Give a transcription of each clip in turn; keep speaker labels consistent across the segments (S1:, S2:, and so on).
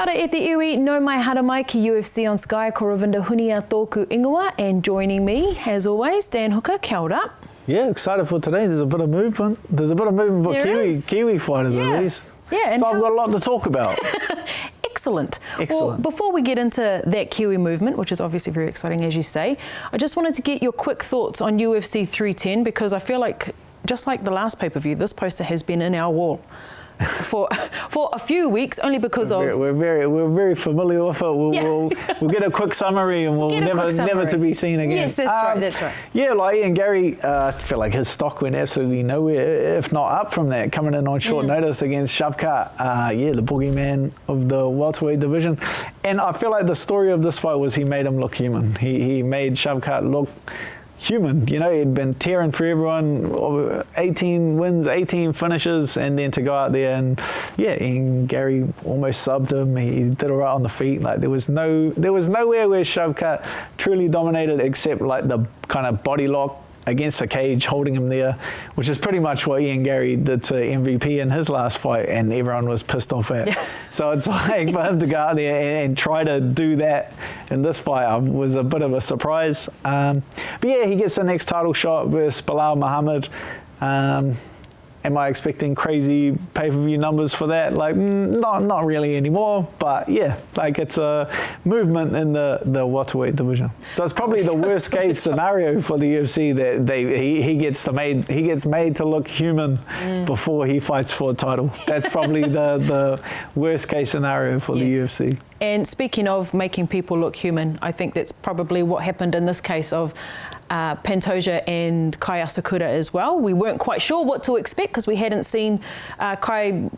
S1: Kia ora e te iwi, no mai hara mai ki UFC on Sky, ko Ravinda Hunia tōku ingoa, and joining me, as always, Dan Hooker, kia ora.
S2: Yeah, excited for today. There's a bit of movement. There's a bit of movement for Kiwi fighters at least.
S1: Yeah,
S2: so I've got a lot to talk about.
S1: Excellent.
S2: Excellent.
S1: Well, before we get into that Kiwi movement, which is obviously very exciting, as you say, I just wanted to get your quick thoughts on UFC 310, because I feel like, just like the last pay-per-view, this poster has been in our wall for a few weeks, only because
S2: we're very familiar with it. We'll get a quick summary, and we'll never to be seen again.
S1: Yes, that's right.
S2: Yeah, like Ian Gary, I feel like his stock went absolutely nowhere, if not up from that, coming in on short notice against Shavkat, the boogeyman of the welterweight division. And I feel like the story of this fight was he made him look human. He made Shavkat look human. You know, he'd been tearing for everyone, 18 wins, 18 finishes, and then to go out there and Ian Gary almost subbed him. He did all right on the feet. Like there was nowhere where Shavkat truly dominated except like the kind of body lock against the cage, holding him there, which is pretty much what Ian Gary did to MVP in his last fight, and everyone was pissed off at. So it's like for him to go out there and try to do that in this fight was a bit of a surprise. But yeah, he gets the next title shot versus Belal Muhammad. Am I expecting crazy pay-per-view numbers for that? Like, not really anymore, but yeah, like it's a movement in the welterweight division. So it's probably the worst case scenario for the UFC that he gets made to look human before he fights for a title. That's probably the worst case scenario for the UFC.
S1: And speaking of making people look human, I think that's probably what happened in this case of Pantoja and Kai Asakura as well. We weren't quite sure what to expect because we hadn't seen Kai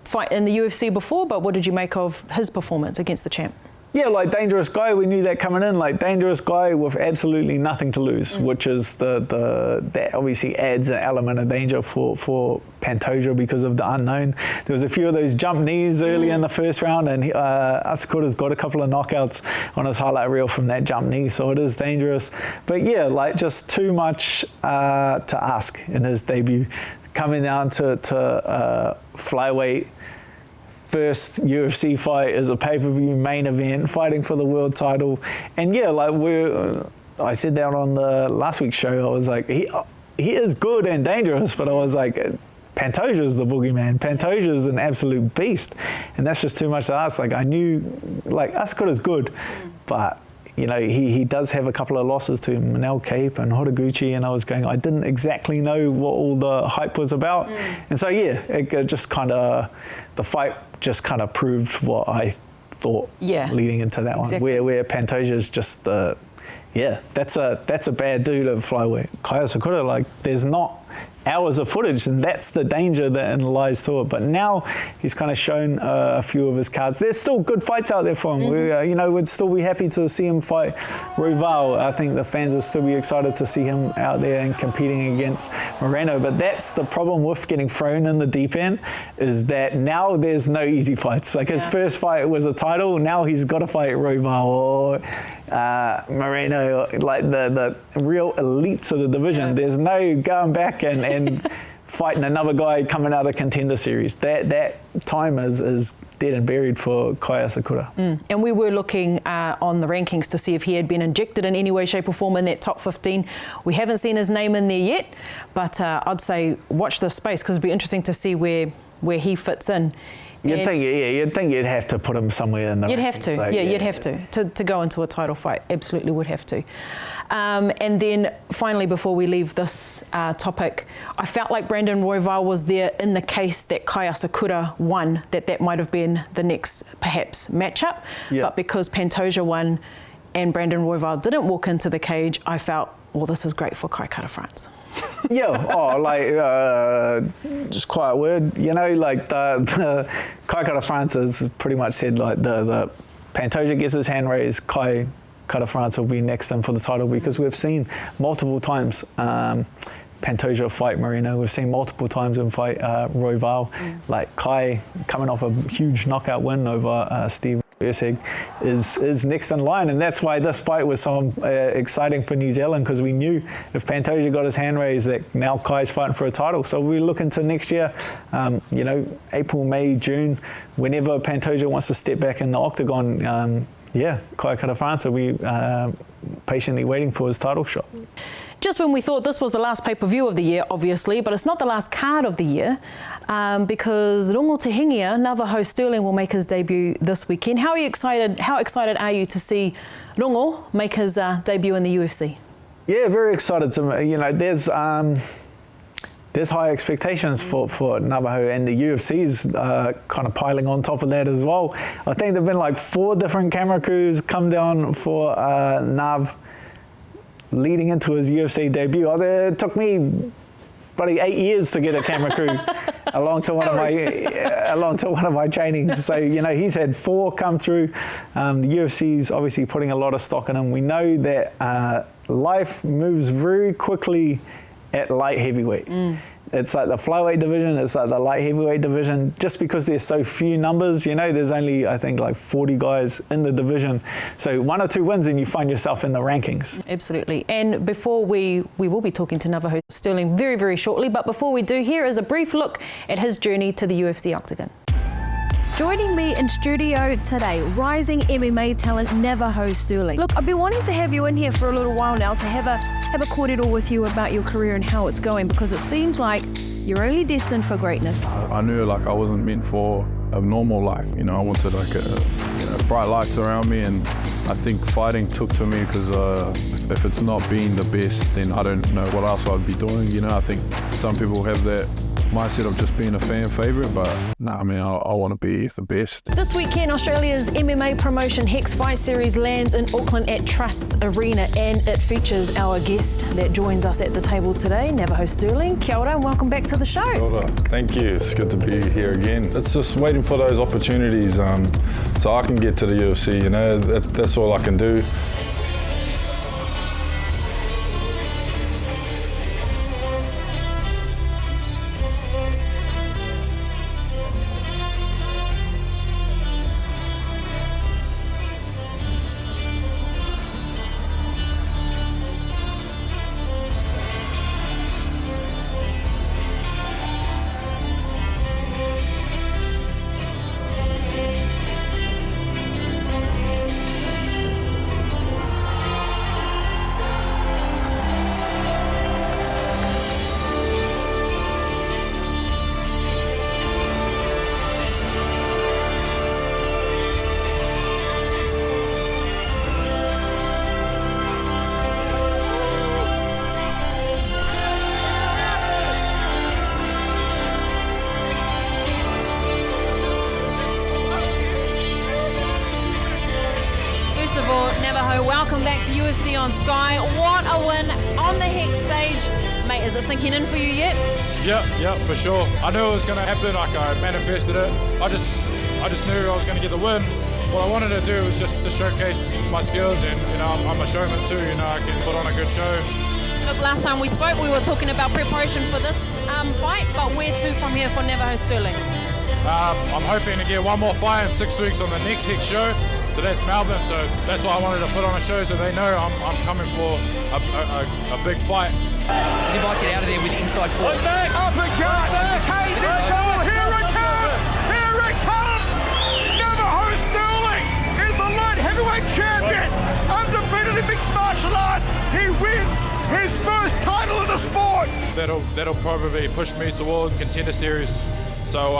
S1: fight in the UFC before, but what did you make of his performance against the champ? Yeah,
S2: like dangerous guy. We knew that coming in. Like dangerous guy with absolutely nothing to lose, which is that obviously adds an element of danger for Pantoja because of the unknown. There was a few of those jump knees early in the first round, and Asakura's got a couple of knockouts on his highlight reel from that jump knee, so it is dangerous. But yeah, like just too much to ask in his debut, coming down to flyweight. First UFC fight as a pay-per-view main event, fighting for the world title. And yeah, like I said that on the last week's show, I was like, he is good and dangerous, but I was like, Pantoja's the boogeyman. Pantoja's an absolute beast. And that's just too much to ask. Like I knew, like Asakura's good, but you know, he does have a couple of losses to Manel Cape and Horiguchi, and I was going, I didn't exactly know what all the hype was about. And so, yeah, it just kind of, the fight just kind of proved what I thought leading into that one, where Pantoja's just that's a bad dude at flyweight. Kai Asakura, like, there's not hours of footage, and that's the danger that lies to it. But now he's kind of shown a few of his cards. There's still good fights out there for him. We'd still be happy to see him fight Royval. I think the fans will still be excited to see him out there and competing against Moreno. But that's the problem with getting thrown in the deep end, is that now there's no easy fights. Like his first fight was a title. Now he's got to fight Royval or Moreno, like the real elites of the division. There's no going back and fighting another guy coming out of Contender Series. That time is dead and buried for Kai Asakura.
S1: And we were looking on the rankings to see if he had been injected in any way, shape or form in that top 15. We haven't seen his name in there yet, but I'd say watch this space, because it'd be interesting to see where he fits in.
S2: You'd think you'd have to put him somewhere in the
S1: You'd have to, so, you'd have to go into a title fight. Absolutely would have to. And then finally, before we leave this topic, I felt like Brandon Royval was there in the case that Kai Asakura won, that might have been the next perhaps matchup. But because Pantoja won and Brandon Royval didn't walk into the cage, I felt, well, this is great for Kai Kara-France.
S2: Just quiet word, like the Kai Kara-France has pretty much said, like the Pantoja gets his hand raised, Kai Kara-France will be next in for the title, because we've seen multiple times Pantoja fight Moreno. We've seen multiple times him fight Royval. Like Kai coming off a huge knockout win over Steve Ulberg is next in line, and that's why this fight was so exciting for New Zealand, because we knew if Pantoja got his hand raised that now Kai's fighting for a title. So we look into next year, April, May, June, whenever Pantoja wants to step back in the octagon, Kai Kara-France will be patiently waiting for his title shot.
S1: Just when we thought this was the last pay-per-view of the year, obviously, but it's not the last card of the year, because Rongotehengia, Navajo Stirling, will make his debut this weekend. How excited are you to see Rongo make his debut in the UFC?
S2: Yeah, very excited. There's high expectations for Navajo, and the UFC's kind of piling on top of that as well. I think there've been like 4 different camera crews come down for Nav leading into his UFC debut. It took me probably 8 years to get a camera crew along to one of my trainings. So he's had 4 come through. The UFC's obviously putting a lot of stock in him. We know that life moves very quickly at light heavyweight. It's like the flyweight division, it's like the light heavyweight division. Just because there's so few numbers, there's only, I think, like 40 guys in the division. So 1 or 2 wins and you find yourself in the rankings.
S1: Absolutely. And before we will be talking to Navajo Stirling very, very shortly. But before we do, here is a brief look at his journey to the UFC octagon.
S3: Joining me in studio today, rising MMA talent Navajo Stirling. Look, I've been wanting to have you in here for a little while now to have a cordial with you about your career and how it's going, because it seems like you're only destined for greatness.
S4: I knew I wasn't meant for a normal life. I wanted bright lights around me, and I think fighting took to me because if it's not being the best, then I don't know what else I'd be doing. I think some people have that mindset of just being a fan favourite, but I want to be the best.
S1: This weekend, Australia's MMA promotion Hex Fight Series lands in Auckland at Trust's Arena, and it features our guest that joins us at the table today, Navajo Stirling. Kia ora and welcome back to the show.
S4: Kia ora. Thank you. It's good to be here again. It's just waiting for those opportunities so I can get to the UFC. That's all I can do.
S1: Navajo, welcome back to UFC on Sky. What a win on the Hex stage. Mate, is it sinking in for you yet?
S4: Yeah, for sure. I knew it was going to happen, I manifested it. I just knew I was going to get the win. What I wanted to do was just to showcase my skills, and I'm a showman too, I can put on a good show.
S1: Look, last time we spoke, we were talking about preparation for this fight, but where to from here for Navajo Stirling?
S4: I'm hoping to get one more fight in 6 weeks on the next Hex show. So that's Melbourne, so that's why I wanted to put on a show so they know I'm coming for a big fight.
S5: He might get out of there with inside foot.
S6: Uppercut! Cage in goal! Here it comes! Here it comes! Navajo Stirling is the light heavyweight champion! Undefeated in mixed martial arts! He wins his first title in the sport!
S4: That'll probably push me toward Contender Series. So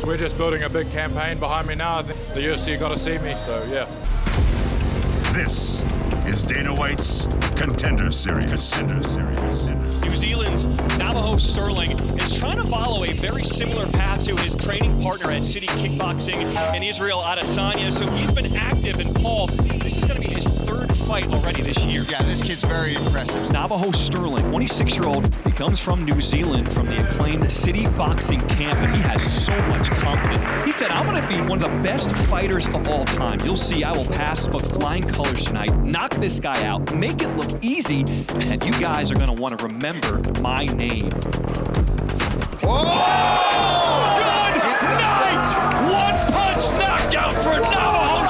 S4: we're just building a big campaign behind me now. I think the UFC got to see me, so yeah.
S7: This is Dana White's Contender Series.
S8: New Zealand's Navajo Stirling is trying to follow a very similar path to his training partner at City Kickboxing in Israel, Adesanya. So he's been active, and Paul, this is going to be his third fight already this year.
S5: Yeah, this kid's very impressive.
S8: Navajo Stirling, 26-year-old, he comes from New Zealand, from the acclaimed City Boxing camp, and he has so much confidence. He said, I want to be one of the best fighters of all time. You'll see I will pass with flying colors tonight, knock this guy out, make it look easy, and you guys are going to want to remember my name.
S6: Oh!
S8: Good night! One-punch knockout for Navajo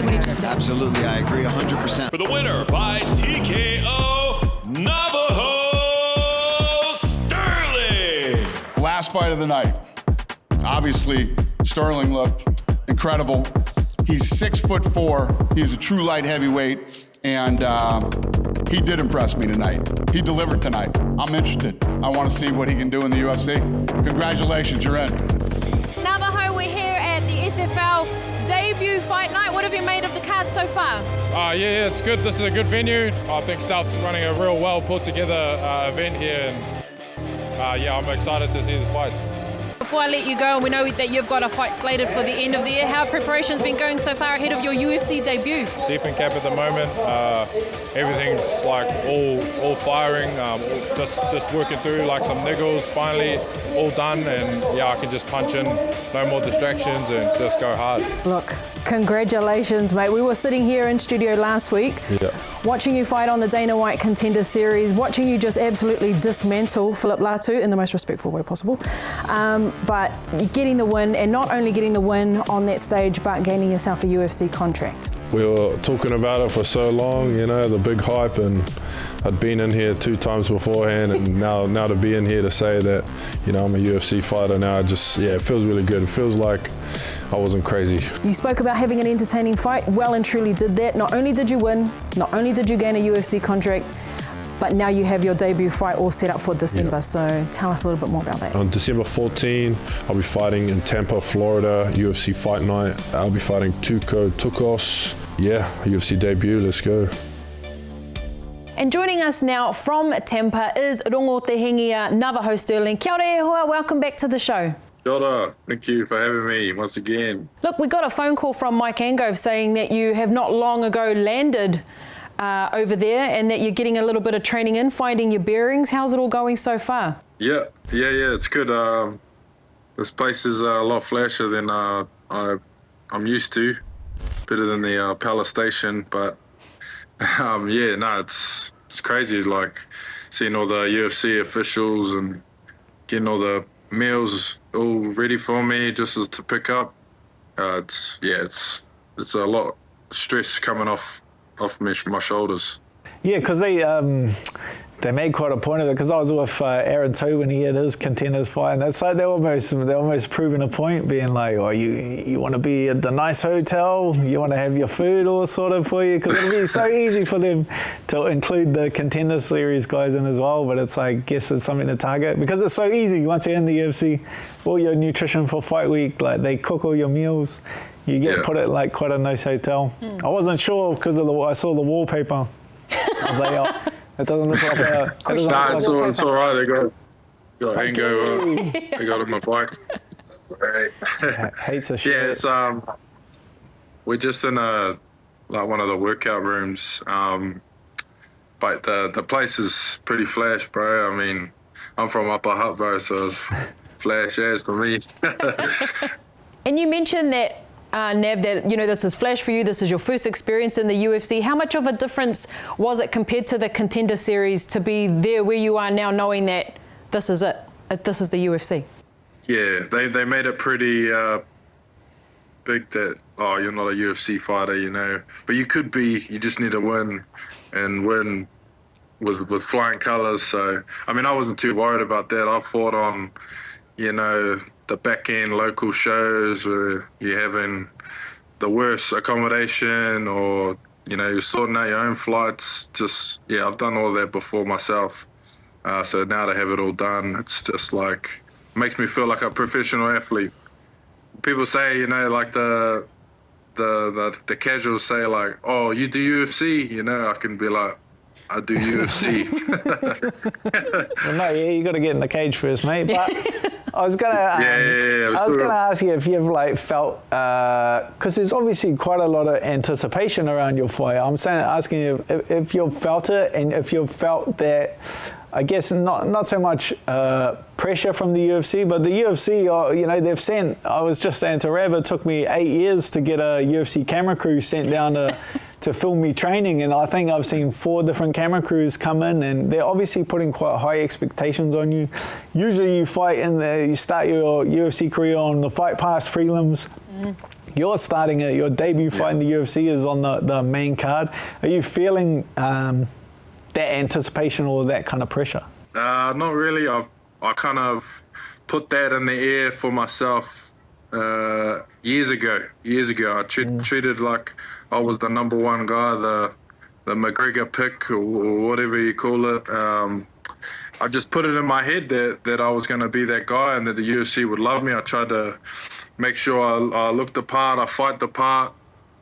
S3: exactly what he just did.
S5: Absolutely, I agree 100%.
S9: For the winner by TKO, Navajo Stirling.
S10: Last fight of the night. Obviously, Stirling looked incredible. He's 6'4". He's a true light heavyweight, and he did impress me tonight. He delivered tonight. I'm interested. I want to see what he can do in the UFC. Congratulations, you're in.
S3: Navajo, we're here at the SFL debut fight night. What have you made of the card so far?
S11: Yeah, it's good. This is a good venue. I think staff's running a real well put together event here, and I'm excited to see the fights.
S3: Before I let you go, and we know that you've got a fight slated for the end of the year, how have preparations been going so far ahead of your UFC debut?
S11: Deep in camp at the moment. Everything's like all firing. Just working through like some niggles. Finally, all done, and I can just punch in. No more distractions, and just go hard.
S1: Look, congratulations, mate. We were sitting here in studio last week, watching you fight on the Dana White Contender Series, watching you just absolutely dismantle Philip Latu in the most respectful way possible. But getting the win, and not only getting the win on that stage, but gaining yourself a UFC contract.
S4: We were talking about it for so long, the big hype, and I'd been in here 2 times beforehand, and now to be in here to say that, I'm a UFC fighter now, it feels really good. It feels like I wasn't crazy. You
S1: spoke about having an entertaining fight, well and truly did that. Not only did you win, not only did you gain a UFC contract, but now you have your debut fight all set up for December. So tell us a little bit more about that.
S4: On December 14, I'll be fighting in Tampa, Florida, UFC fight night. I'll be fighting Tuko Tukos. UFC debut, let's go.
S1: And joining us now from Tampa is Rongotehengia, Navajo Stirling. Kia ora e hoa, welcome back to the show.
S11: Kia ora. Thank you for having me once again.
S1: Look, we got a phone call from Mike Angove saying that you have not long ago landed over there, and that you're getting a little bit of training in, finding your bearings. How's it all going so far?
S11: Yeah, it's good. This place is a lot flashier than I'm used to. Better than the Palace Station, but it's crazy. Like seeing all the UFC officials and getting all the meals all ready for me just as to pick up. It's a lot of stress coming off my shoulders. Yeah, because they made quite a point of it, because I was with Aaron too when he had his contenders fight, and that's like they're almost proving a point, being like, oh, you want to be at the nice hotel, you want to have your food all sorted for you, because it'll be so easy for them to include the Contender Series guys in as well. But it's like, I guess it's something to target, because it's so easy once you're in the UFC. All your nutrition for fight week, like they cook all your meals. You get put at like quite a nice hotel. I wasn't sure because I saw the wallpaper. I was like, oh, it doesn't look like a. It's all right. They got hangover. They got on my bike. Right. Hates a shit. Yeah, it's we're just in one of the workout rooms. But the place is pretty flash, bro. I mean, I'm from Upper Hutt, bro, so it's flash as to me.
S1: And you mentioned that, Nav, that this is flash for you. This is your first experience in the UFC. How much of a difference was it compared to the Contender Series to be there where you are now, knowing that this is it? This is the UFC. Yeah, they made it pretty big that you're not a UFC fighter, but you could be. You just need to win, and win with flying colours. So I mean, I wasn't too worried about that. I fought on, the back-end local shows where you're having the worst accommodation, or, you're sorting out your own flights. I've done all that before myself. So now to have it all done, it's just like, makes me feel like a professional athlete. People say, like the casuals say like, oh, you do UFC? I can be like, I do UFC. Well, no, you got to get in the cage first, mate. But I was gonna, ask you if you've felt, because there's obviously quite a lot of anticipation around your fight. I'm asking you if you've felt it, and if you've felt that, I guess not so much pressure from the UFC, but the UFC, they've sent. I was just saying to Rav, it took me 8 years to get a UFC camera crew sent down to film me training, and I think I've seen 4 different camera crews come in, and they're obviously putting quite high expectations on you. Usually you start your UFC career on the Fight Pass prelims.
S2: You're starting your debut fight in the UFC is on the main card. Are you feeling that anticipation or that kind of pressure?
S11: Not really. I kind of put that in the air for myself years ago. I treated like I was the number one guy, the McGregor pick or whatever you call it. I just put it in my head that I was going to be that guy and that the UFC would love me. I tried to make sure I looked the part, I fight the part,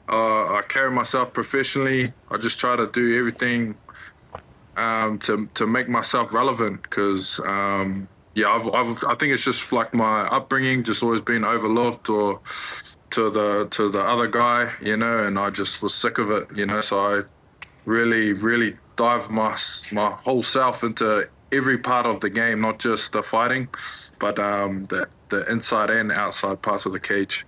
S11: I carry myself professionally. I just try to do everything to make myself relevant because, I think it's just like my upbringing, just always been overlooked or to the other guy, and I just was sick of it, so I really dive my whole self into every part of the game, not just the fighting, but the inside and outside parts of the cage.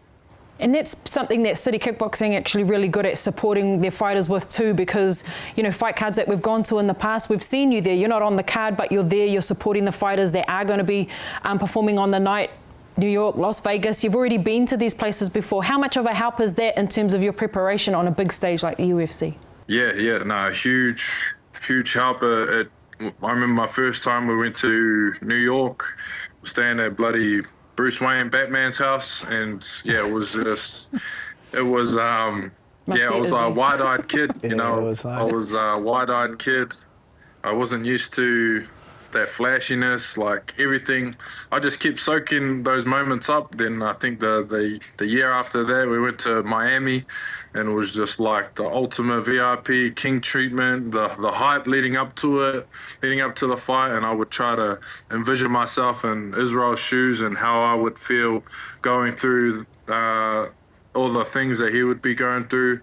S1: And that's something that City Kickboxing actually really good at supporting their fighters with too, because, fight cards that we've gone to in the past, we've seen you there. You're not on the card, but you're there, you're supporting the fighters that are going to be performing on the night. New York, Las Vegas, you've already been to these places before. How much of a help is that in terms of your preparation on a big stage like the UFC?
S11: Yeah, huge help. I remember my first time we went to New York, staying at bloody Bruce Wayne Batman's house, and it was a wide-eyed kid, I was a wide-eyed kid. I wasn't used to that flashiness, like everything. I just kept soaking those moments up. Then I think the year after that, we went to Miami, and it was just like the ultimate VIP king treatment, the hype leading up to the fight, and I would try to envision myself in Israel's shoes and how I would feel going through all the things that he would be going through.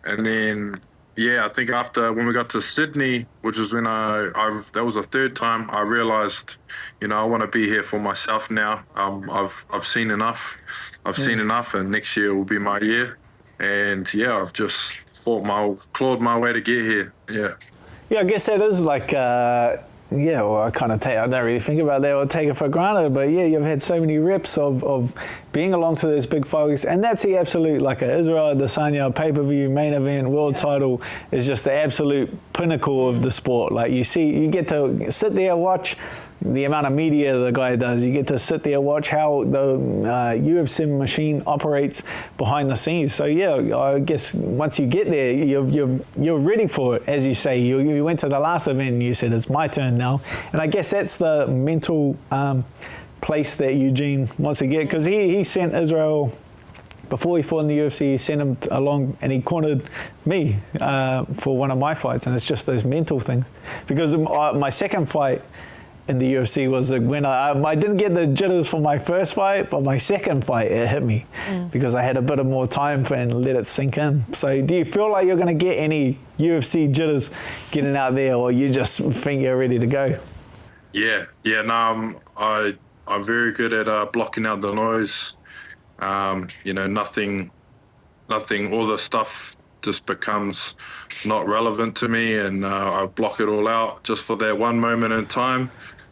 S11: And then I think after when we got to Sydney, which was when that was the third time, I realized, I want to be here for myself now. I've seen enough. And next year will be my year. And I've just clawed my way to get here.
S2: Yeah, I guess that is like, I don't really think about that or take it for granted, but you've had so many reps of being along to those big fights, and that's the absolute, like Israel Adesanya pay-per-view main event world title is just the absolute pinnacle of the sport. Like you get to sit there, watch the amount of media the guy does. You get to sit there, watch how the UFC machine operates behind the scenes. So I guess once you get there, you're ready for it. As you say, you went to the last event and you said, it's my turn now. And I guess that's the mental place that Eugene wants to get, because he sent Israel, before he fought in the UFC, he sent him along and he cornered me for one of my fights. And it's just those mental things. Because my second fight in the UFC was when I didn't get the jitters for my first fight, but my second fight, it hit me because I had a bit of more time and let it sink in. So do you feel like you're going to get any UFC jitters getting out there, or you just think you're ready to go?
S11: I'm very good at blocking out the noise. Nothing, all the stuff just becomes not relevant to me, and I block it all out just for that one moment in time,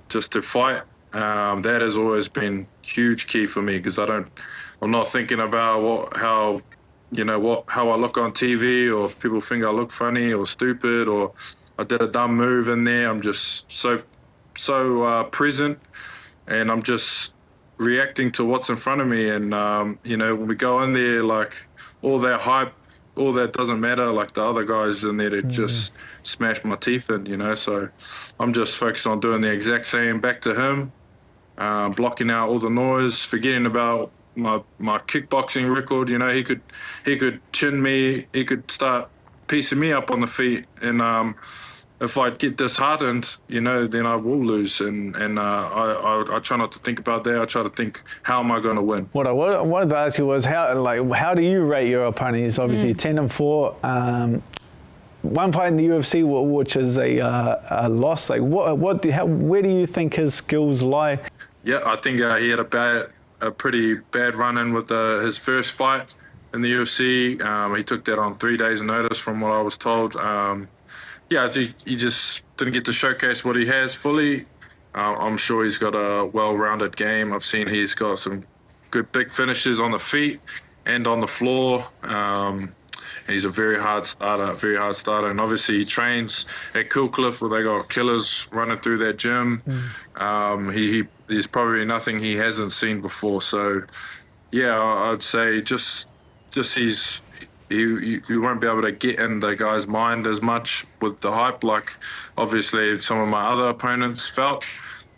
S11: just to fight. That has always been huge key for me, because I'm not thinking about how I look on TV, or if people think I look funny or stupid or I did a dumb move in there. I'm just so present, and I'm just reacting to what's in front of me. And when we go in there, like all that hype, all that doesn't matter. Like the other guys in there, to just smash my teeth in, So I'm just focused on doing the exact same back to him, blocking out all the noise, forgetting about my kickboxing record. He could chin me, he could start piecing me up on the feet, and if I get disheartened, then I will lose. And I try not to think about that. I try to think, how am I going to win?
S2: What I wanted to ask you was how do you rate your opponents? Obviously 10-4. One fight in the UFC, which is a loss. Like where do you think his skills lie?
S11: Yeah, I think he had a pretty bad run-in with his first fight in the UFC. He took that on 3 days' notice, from what I was told. He just didn't get to showcase what he has fully. I'm sure he's got a well-rounded game. I've seen he's got some good big finishes on the feet, and on the floor. He's a very hard starter, and obviously he trains at Cool Cliff where they got killers running through that gym. He's probably nothing he hasn't seen before. So, yeah, I'd say just you won't be able to get in the guy's mind as much with the hype like obviously some of my other opponents felt.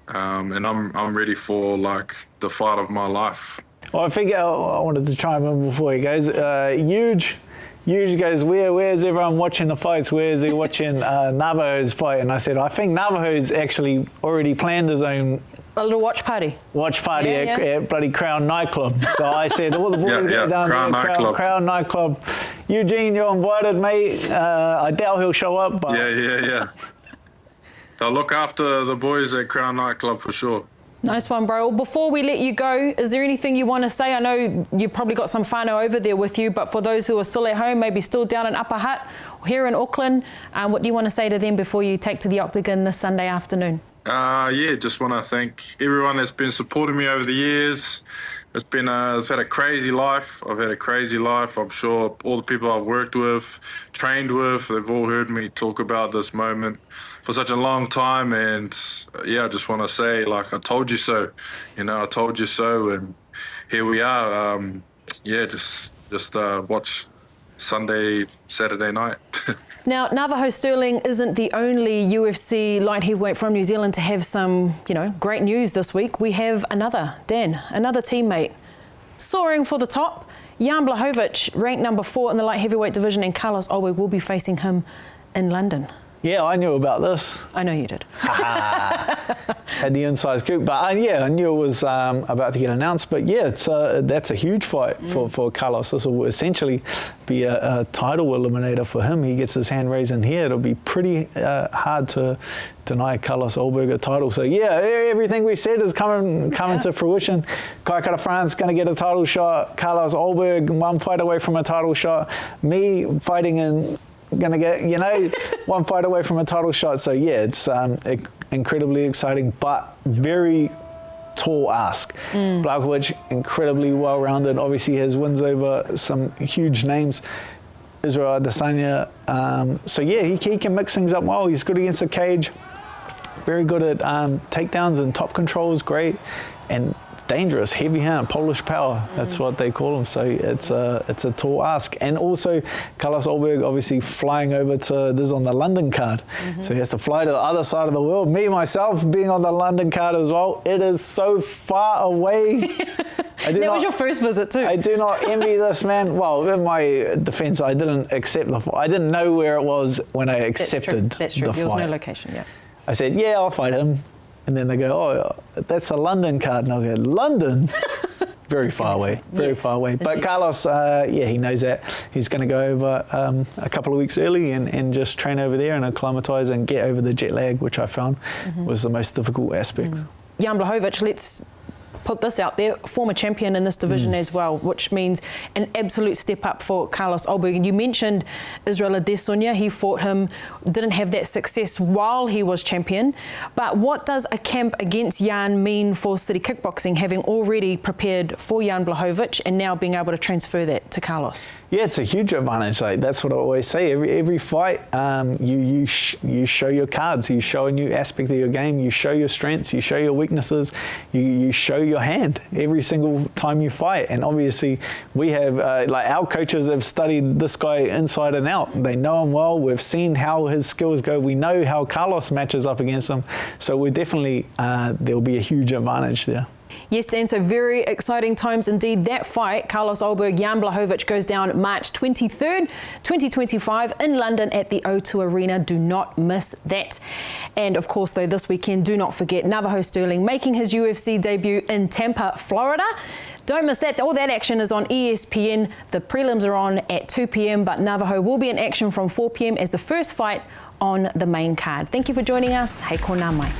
S11: And I'm ready for like the fight of my life.
S2: Well, I think I wanted to chime in before he goes. Huge goes, where's everyone watching the fights? Where's he watching Navajo's fight? And I said, I think Navajo's actually already planned his own
S1: a little watch party
S2: at bloody Crown nightclub. So I said, all the boys go down to Crown nightclub. Eugene, you're invited, mate. I doubt he'll show up, but
S11: yeah. They'll look after the boys at Crown nightclub for sure.
S1: Nice one, bro. Well, before we let you go, is there anything you want to say? I know you've probably got some whānau over there with you, but for those who are still at home, maybe still down in Upper Hutt or here in Auckland, what do you want to say to them before you take to the Octagon this Sunday afternoon?
S11: Just want to thank everyone that's been supporting me over the years. It's had a crazy life. I've had a crazy life. I'm sure all the people I've worked with, trained with, they've all heard me talk about this moment for such a long time. And I just want to say, like, I told you so. I told you so. And here we are. Just watch Saturday night.
S1: Now, Navajo Stirling isn't the only UFC light heavyweight from New Zealand to have some, great news this week. We have another teammate soaring for the top. Jan Blacowicz, ranked number 4 in the light heavyweight division, and Carlos Ulberg will be facing him in London.
S2: Yeah, I knew about this.
S1: I know you did.
S2: Had the inside scoop, but I knew it was about to get announced. But that's a huge fight for Carlos. This will essentially be a title eliminator for him. He gets his hand raised in here. It'll be pretty hard to deny Carlos Ulberg a title. So everything we said is coming to fruition. Kai Kara-France going to get a title shot. Carlos Ulberg 1 fight away from a title shot. Me fighting in. Going to get, one fight away from a title shot. So, it's incredibly exciting, but very tall ask. Blacowicz, incredibly well-rounded. Obviously has wins over some huge names. Israel Adesanya. He can mix things up well. He's good against the cage. Very good at takedowns and top control is great. And dangerous, heavy hand, Polish power. That's what they call him. So it's a tall ask. And also Carlos Ulberg obviously flying over to, this is on the London card. So he has to fly to the other side of the world. Me, myself, being on the London card as well. It is so far away.
S1: That was your first visit too.
S2: I do not envy this, man. Well, in my defense, I didn't accept the fight. I didn't know where it was when I accepted
S1: That's true.
S2: the
S1: There was
S2: fight.
S1: no location,
S2: I said, I'll fight him. And then they go, that's a London card. And I'll go, London? Very far away. Far away. But Carlos, he knows that. He's going to go over a couple of weeks early and just train over there and acclimatise and get over the jet lag, which I found was the most difficult aspect.
S1: Jan Blacowicz, let's put this out there, former champion in this division as well, which means an absolute step up for Carlos Ulberg. And you mentioned Israel Adesanya. He fought him, didn't have that success while he was champion. But what does a camp against Jan mean for City Kickboxing, having already prepared for Jan Blacowicz and now being able to transfer that to Carlos?
S2: Yeah, it's a huge advantage. Like, that's what I always say. Every fight, you show your cards. You show a new aspect of your game. You show your strengths. You show your weaknesses. You show your hand every single time you fight. And obviously, we have our coaches have studied this guy inside and out. They know him well. We've seen how his skills go. We know how Carlos matches up against him. So we're definitely there'll be a huge advantage there.
S1: Yes, Dan, so very exciting times indeed. That fight, Carlos Ulberg, Jan Blacowicz, goes down March 23rd, 2025 in London at the O2 Arena. Do not miss that. And of course, though, this weekend, do not forget Navajo Stirling making his UFC debut in Tampa, Florida. Don't miss that. All that action is on ESPN. The prelims are on at 2 p.m, but Navajo will be in action from 4 p.m. as the first fight on the main card. Thank you for joining us. Hei ko nā mai.